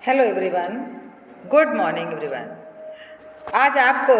Hello everyone, good morning everyone. आज आपको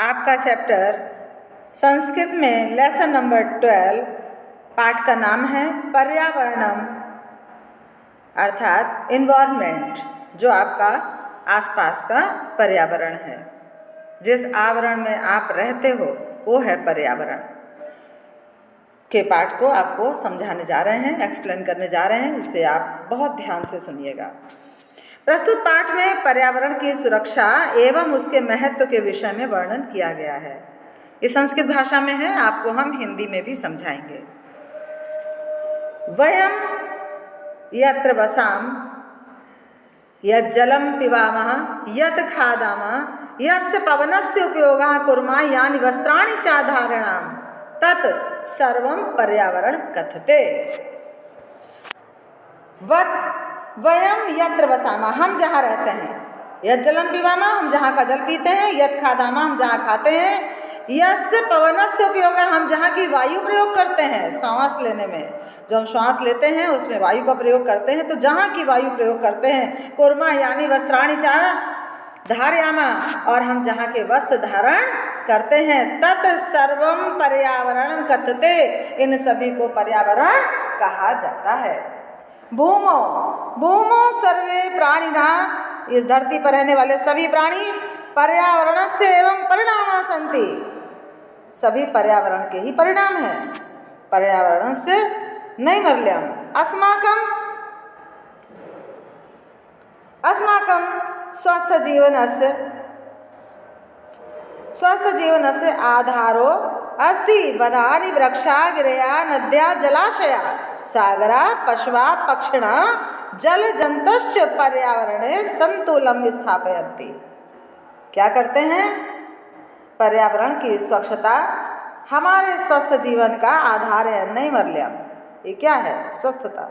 आपका चैप्टर संस्कृत में लेसन नंबर 12 पाठ का नाम है पर्यावरणम, अर्थात इन्वायरमेंट, जो आपका आसपास का पर्यावरण है। जिस आवरण में आप रहते हो वो है पर्यावरण। के पाठ को आपको समझाने जा रहे हैं, एक्सप्लेन करने जा रहे हैं, इसे आप बहुत ध्यान से सुनिएगा। प्रस्तुत पाठ में पर्यावरण की सुरक्षा एवं उसके महत्व के विषय में वर्णन किया गया है। ये संस्कृत भाषा में है, आपको हम हिंदी में भी समझाएंगे। वयम यत्र वसाम यत् जलम पिबामः यत् खादामः यस्य पवनस्य उपयोगः कुर्मः यानि वस्त्राणि चाधारणाम तत् सर्वं पर्यावरण कथते। वयम यत्र वसामः, हम जहाँ रहते हैं, यत् जलम पिबामः, हम जहाँ का जल पीते हैं, यत् खादामः, हम जहाँ खाते हैं, यस्य पवनस्य उपयोगः, हम जहाँ की वायु प्रयोग करते हैं, सांस लेने में जो हम श्वास लेते हैं उसमें वायु का प्रयोग करते हैं, तो जहाँ की वायु प्रयोग करते हैं, कुर्मा यानी वस्त्राणि चा धारयामा, और हम जहाँ के वस्त्र धारण करते हैं, तत् सर्वम पर्यावरण कथते, इन सभी को पर्यावरण कहा जाता है। भूमो सर्वे प्राणिना, इस धरती पर रहने वाले सभी प्राणी पर्यावरण से एवं परिणामा संति, सभी पर्यावरण के ही परिणाम हैं। पर्यावरण से नैर्मल्यम अस्माकं स्वस्थ जीवनस्य आधारो अस्ति। वनानि वृक्षा गिरया नद्या जलाशया सागरा पशवा पक्षिणा जल जंतश्च पर्यावरणे संतुलन स्थापयन्ति। क्या करते हैं? पर्यावरण की स्वच्छता हमारे स्वस्थ जीवन का आधार है। नैर्मल्यम, ये क्या है? स्वस्थता।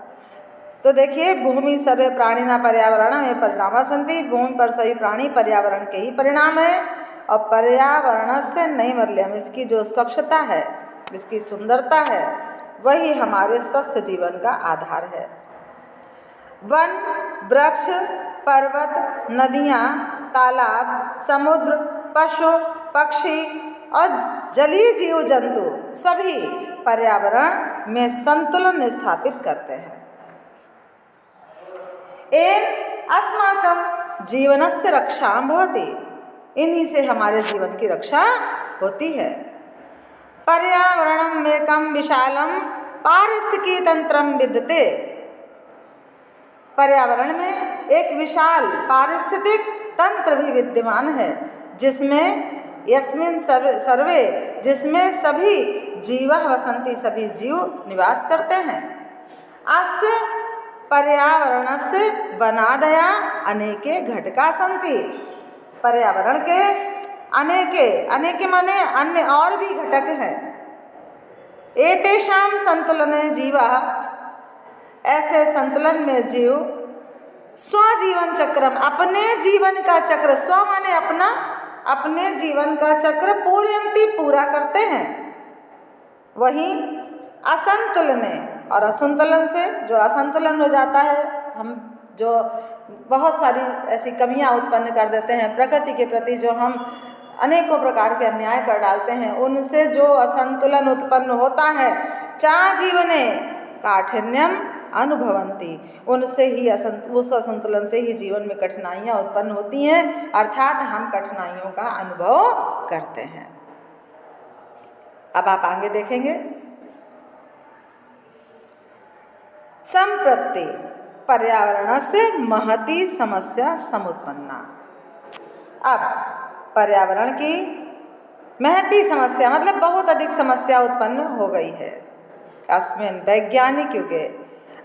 तो देखिए, भूमि सर्वे प्राणिना पर्यावरण में परिणामा सन्ति, भूमि पर सभी प्राणी पर्यावरण के ही परिणाम है। और पर्यावरण से नैर्मल्यम, इसकी जो स्वच्छता है, इसकी सुंदरता है, वही हमारे स्वस्थ जीवन का आधार है। वन, वृक्ष, पर्वत, नदियाँ, तालाब, समुद्र, पशु पक्षी और जलीय जीव जंतु सभी पर्यावरण में संतुलन स्थापित करते हैं। एन अस्माकं जीवनस्य रक्षा भवति, इन्हीं से हमारे जीवन की रक्षा होती है। पर्यावरणम एकम विशालम पारिस्थितिकी तंत्रम विद्यते, पर्यावरण में एक विशाल पारिस्थितिक तंत्र भी विद्यमान है, जिसमें यस्मिन सर्वे, जिसमें सभी जीवः वसन्ति, सभी जीव निवास करते हैं। अस्य पर्यावरणस्य वनादया अनेके घटका सन्ति, पर्यावरण के अनेके माने अन्य और भी घटक हैं। एतेषां संतुलने जीवः, ऐसे संतुलन में जीव स्वजीवन चक्रम, अपने जीवन का चक्र, स्व माने अपना, अपने जीवन का चक्र पूर्यन्ति, पूरा करते हैं। वहीं असंतुलने, और असंतुलन से जो असंतुलन हो जाता है, हम जो बहुत सारी ऐसी कमियां उत्पन्न कर देते हैं प्रकृति के प्रति, जो हम अनेकों प्रकार के अन्याय कर डालते हैं, उनसे जो असंतुलन उत्पन्न होता है, चा जीवने काठिन्यम अनुभवन्ति, उनसे ही उस असंतुलन से ही जीवन में कठिनाइयाँ उत्पन्न होती हैं, अर्थात हम कठिनाइयों का अनुभव करते हैं। अब आप आगे देखेंगे। संप्रति पर्यावरण से महती समस्या समुत्पन्ना। अब पर्यावरण की महती समस्या मतलब बहुत अधिक समस्या उत्पन्न हो गई है। अस्मिन वैज्ञानिक युगे,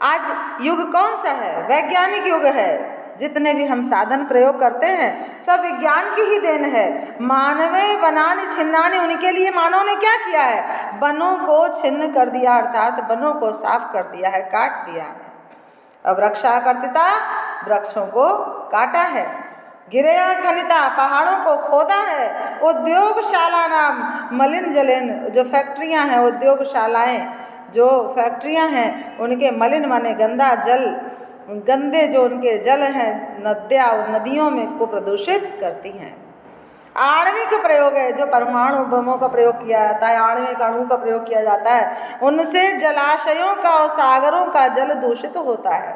आज युग कौन सा है? वैज्ञानिक युग है। जितने भी हम साधन प्रयोग करते हैं सब विज्ञान की ही देन है। मानवे वनानि छिन्नानि, उनके लिए मानव ने क्या किया है? वनों को छिन्न कर दिया, अर्थात वनों को साफ कर दिया है, काट दिया है। अब वृक्षाकर्तिता, वृक्षों को काटा है। गिरया खनिता, पहाड़ों को खोदा है। उद्योगशाला नाम मलिन जलेन, जो फैक्ट्रियां हैं, उद्योगशालाएं जो फैक्ट्रियां हैं, उनके मलिन माने गंदा जल, गंदे जो उनके जल हैं, नदियों में को प्रदूषित करती हैं। आणविक प्रयोग है, जो परमाणु बमों का प्रयोग किया जाता है, आणविक अणु का प्रयोग किया जाता है, उनसे जलाशयों का और सागरों का जल दूषित होता है।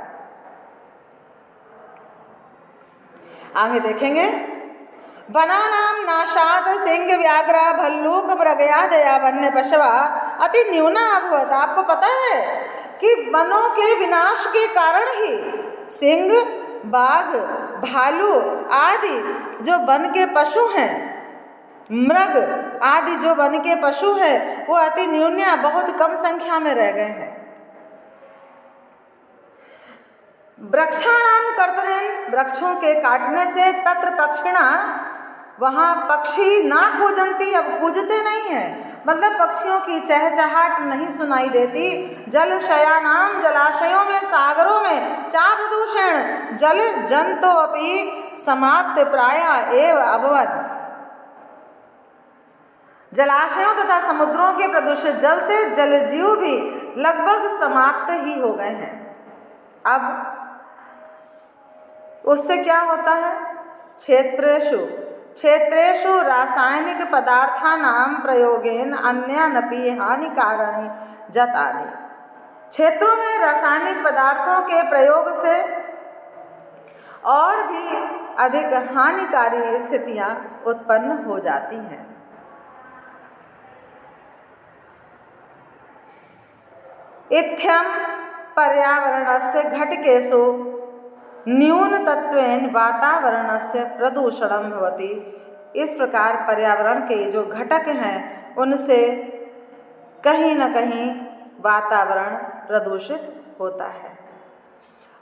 आगे देखेंगे, वनानां नाशात् सिंह व्याघ्र भल्लूक मृगयादया वन्य पशवा अति न्यूना अभवत्। आपको पता है कि वनों के विनाश के कारण ही सिंह, बाघ, भालू आदि जो वन के पशु हैं, मृग आदि जो वन के पशु हैं, वो अति न्यूना बहुत कम संख्या में रह गए हैं। वृक्षाणाम कर्तनेन, वृक्षों के काटने से तत्र पक्षिणा, वहाँ पक्षी ना कूजंती, अब कूजते नहीं हैं, मतलब पक्षियों की चहचहाट नहीं सुनाई देती। जलशयानाम, जलाशयों में, सागरों में, चा प्रदूषण जल जंतो अपि समाप्त प्राया एव अभवन्। जलाशयों तथा समुद्रों के प्रदूषित जल से जलजीव भी लगभग समाप्त ही हो गए हैं। अब उससे क्या होता है? क्षेत्रेषु रासायनिक पदार्थानां प्रयोगेन अन्यानपि हानिकाराणि जातानि। क्षेत्रों में रासायनिक पदार्थों के प्रयोग से और भी अधिक हानिकारी स्थितियां उत्पन्न हो जाती हैं। इत्थं पर्यावरणस्य घटकेषु न्यूनतत्वेन वातावरणस्य प्रदूषणं भवति। इस प्रकार पर्यावरण के जो घटक हैं उनसे कहीं न कहीं वातावरण प्रदूषित होता है।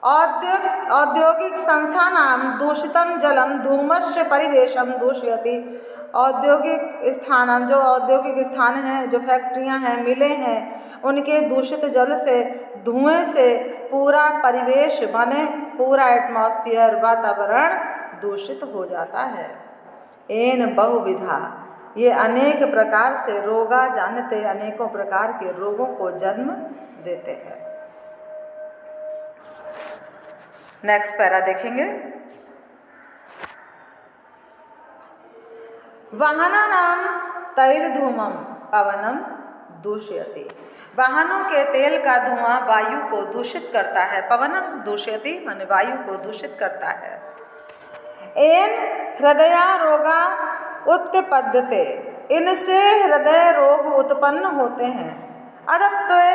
औद्योगिक संस्थानां दूषितं जलं धूमस्य परिवेशं दूषयति। औद्योगिक स्थान, जो औद्योगिक स्थान हैं, जो फैक्ट्रियां हैं, मिलें हैं, उनके दूषित जल से, धुएं से पूरा परिवेश माने पूरा एटमॉस्फेयर, वातावरण दूषित हो जाता है। एन बहुविधा, ये अनेक प्रकार से रोगा जानते, अनेकों प्रकार के रोगों को जन्म देते हैं। नेक्स्ट पैरा देखेंगे, वाहनानां तैलधूमं पवनं दूषयति। वाहनों के तेल का धुआं वायु को दूषित करता है। पवनम दूषयति माने वायु को दूषित करता है। एन हृदय रोगा उत्पद्यते, इनसे हृदय रोग उत्पन्न होते हैं। अदत्वे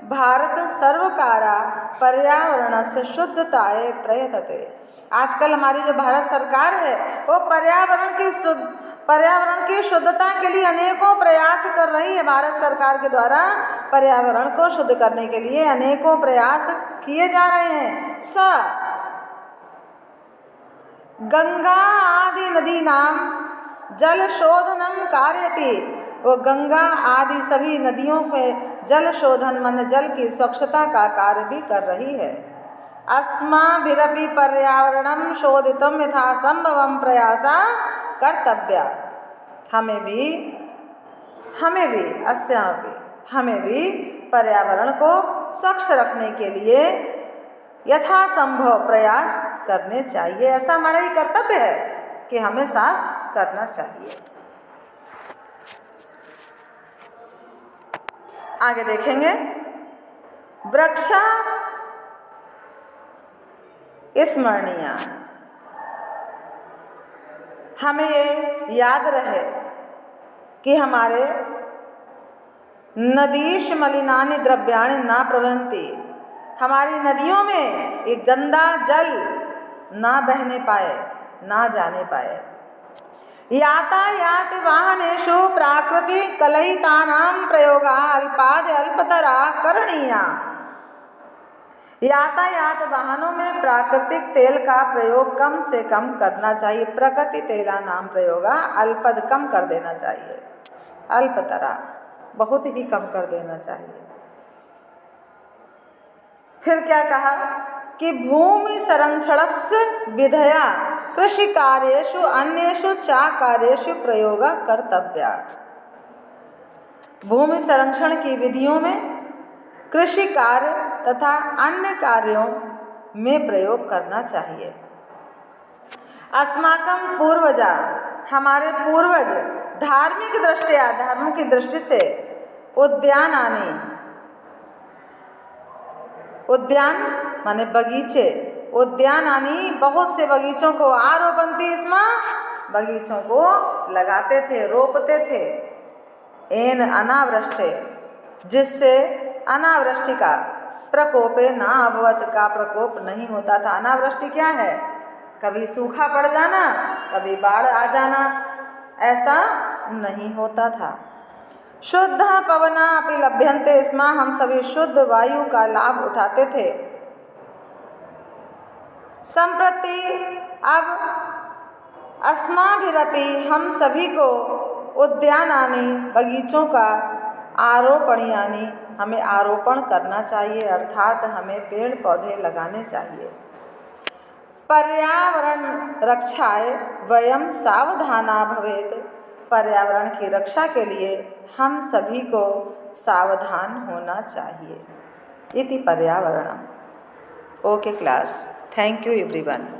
भारत सर्वकारा पर्यावरणस्य शुद्धताय प्रयतते। आजकल हमारी जो भारत सरकार है वो पर्यावरण की शुद्धता के लिए अनेकों प्रयास कर रही है। भारत सरकार के द्वारा पर्यावरण को शुद्ध करने के लिए अनेकों प्रयास किए जा रहे हैं। गंगा आदि नदी नाम जल शोधनम कार्यति। वो गंगा आदि सभी नदियों में जल शोधन मन जल की स्वच्छता का कार्य भी कर रही है। अस्माभिरपि पर्यावरणं शोधितुं यथासंभवं प्रयासा कर्तव्या। हमें भी पर्यावरण को स्वच्छ रखने के लिए यथासंभव प्रयास करने चाहिए। ऐसा हमारा ही कर्तव्य है कि हमें साफ करना चाहिए। आगे देखेंगे, वृक्षा स्मरणीय। हमें ये याद रहे कि हमारे नदीश मलिनानि द्रव्याणि ना प्रवहन्ति। हमारी नदियों में एक गंदा जल ना बहने पाए, ना जाने पाए। यातायात वाहनेषु प्राकृतिक कलहितानां प्रयोगा अल्पाद अल्पतरा करणीया। यातायात वाहनों में प्राकृतिक तेल का प्रयोग कम से कम करना चाहिए। प्रकृति तेला नाम प्रयोगा अल्पद कम कर देना चाहिए, अल्पतरा बहुत ही कम कर देना चाहिए। फिर क्या कहा कि भूमि संरक्षणस्य विधया कृषि कार्येषु अन्येषु चा कार्येषु प्रयोगा कर्तव्या। भूमि संरक्षण की विधियों में कृषि कार्य तथा अन्य कार्यों में प्रयोग करना चाहिए। अस्माकं पूर्वजा, हमारे पूर्वज धार्मिक दृष्टिया, धर्म की दृष्टि से उद्यानानि, उद्यान माने बगीचे, उद्यानानि बहुत से बगीचों को आरोपन्ति स्म, बगीचों को लगाते थे, रोपते थे। एन अनावृष्टे, जिससे अनावृष्टि का प्रकोपे न अभवत, का प्रकोप नहीं होता था। अनावृष्टि क्या है? कभी सूखा पड़ जाना, कभी बाढ़ आ जाना, ऐसा नहीं होता था। शुद्ध पवना अपि लभ्यन्ते स्म, हम सभी शुद्ध वायु का लाभ उठाते थे। संप्रति अब अस्माभिरपि, हम सभी को उद्यानानि, बगीचों का आरोपणीयानि, हमें आरोपण करना चाहिए, अर्थात हमें पेड़ पौधे लगाने चाहिए। पर्यावरण रक्षाय वयम सावधाना भवेत्, पर्यावरण की रक्षा के लिए हम सभी को सावधान होना चाहिए। इति पर्यावरणम। Okay class, thank you everyone.